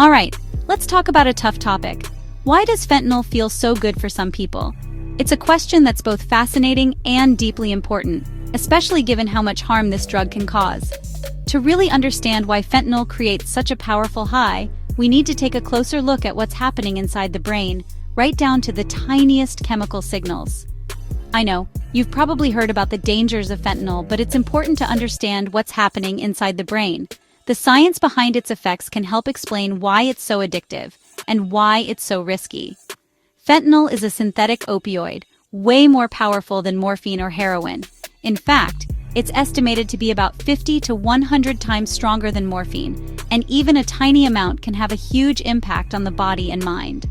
Alright, let's talk about a tough topic. Why does fentanyl feel so good for some people? It's a question that's both fascinating and deeply important, especially given how much harm this drug can cause. To really understand why fentanyl creates such a powerful high, we need to take a closer look at what's happening inside the brain, right down to the tiniest chemical signals. I know, you've probably heard about the dangers of fentanyl, but it's important to understand what's happening inside the brain. The science behind its effects can help explain why it's so addictive and why it's so risky. Fentanyl is a synthetic opioid, way more powerful than morphine or heroin. In fact, it's estimated to be about 50 to 100 times stronger than morphine, and even a tiny amount can have a huge impact on the body and mind.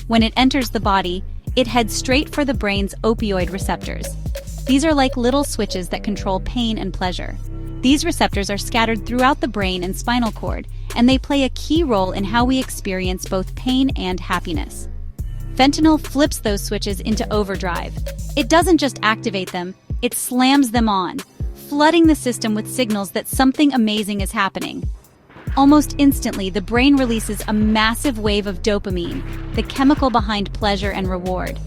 When it enters the body, it heads straight for the brain's opioid receptors. These are like little switches that control pain and pleasure. These receptors are scattered throughout the brain and spinal cord, and they play a key role in how we experience both pain and happiness. Fentanyl flips those switches into overdrive. It doesn't just activate them, it slams them on, flooding the system with signals that something amazing is happening. Almost instantly, the brain releases a massive wave of dopamine, the chemical behind pleasure and reward.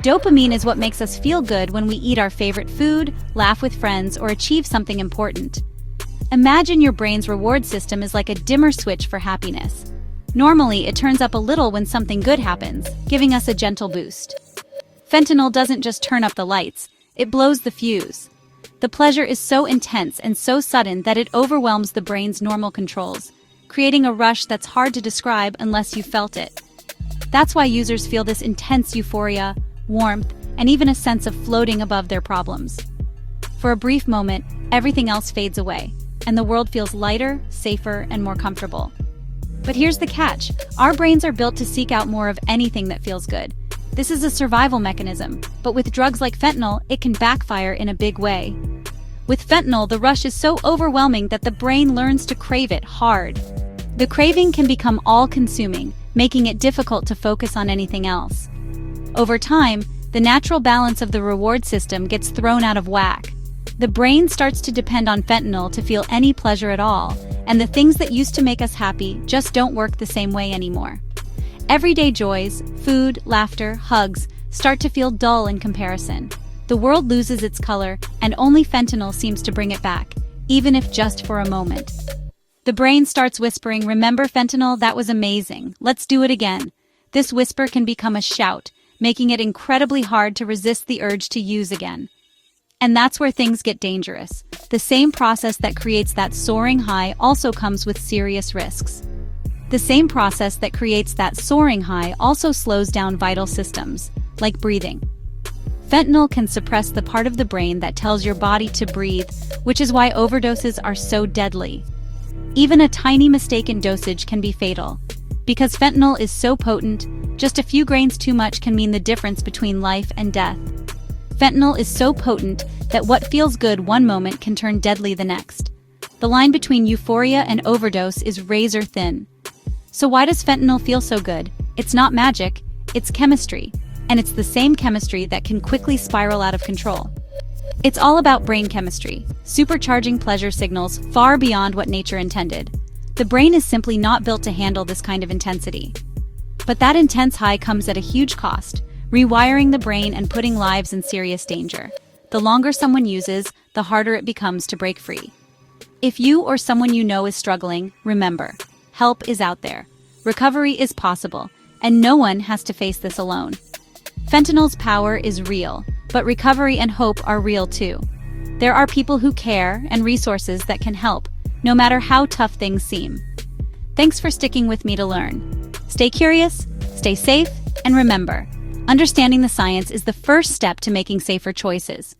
Dopamine is what makes us feel good when we eat our favorite food, laugh with friends, or achieve something important. Imagine your brain's reward system is like a dimmer switch for happiness. Normally, it turns up a little when something good happens, giving us a gentle boost. Fentanyl doesn't just turn up the lights, it blows the fuse. The pleasure is so intense and so sudden that it overwhelms the brain's normal controls, creating a rush that's hard to describe unless you felt it. That's why users feel this intense euphoria, warmth, and even a sense of floating above their problems. For a brief moment, everything else fades away, and the world feels lighter, safer, and more comfortable. But here's the catch. Our brains are built to seek out more of anything that feels good. This is a survival mechanism, but with drugs like fentanyl, it can backfire in a big way. With fentanyl, the rush is so overwhelming that the brain learns to crave it hard. The craving can become all-consuming, making it difficult to focus on anything else. Over time, the natural balance of the reward system gets thrown out of whack. The brain starts to depend on fentanyl to feel any pleasure at all, and the things that used to make us happy just don't work the same way anymore. Everyday joys, food, laughter, hugs, start to feel dull in comparison. The world loses its color, and only fentanyl seems to bring it back, even if just for a moment. The brain starts whispering, "Remember fentanyl? That was amazing. Let's do it again." This whisper can become a shout, making it incredibly hard to resist the urge to use again. And that's where things get dangerous. The same process that creates that soaring high also comes with serious risks. The same process that creates that soaring high also slows down vital systems, like breathing. Fentanyl can suppress the part of the brain that tells your body to breathe, which is why overdoses are so deadly. Even a tiny mistake in dosage can be fatal. Because fentanyl is so potent, just a few grains too much can mean the difference between life and death. Fentanyl is so potent that what feels good one moment can turn deadly the next. The line between euphoria and overdose is razor thin. So why does fentanyl feel so good? It's not magic, it's chemistry. And it's the same chemistry that can quickly spiral out of control. It's all about brain chemistry, supercharging pleasure signals far beyond what nature intended. The brain is simply not built to handle this kind of intensity. But that intense high comes at a huge cost, rewiring the brain and putting lives in serious danger. The longer someone uses, the harder it becomes to break free. If you or someone you know is struggling, remember, help is out there. Recovery is possible, and no one has to face this alone. Fentanyl's power is real, but recovery and hope are real too. There are people who care and resources that can help, no matter how tough things seem. Thanks for sticking with me to learn. Stay curious, stay safe, and remember, understanding the science is the first step to making safer choices.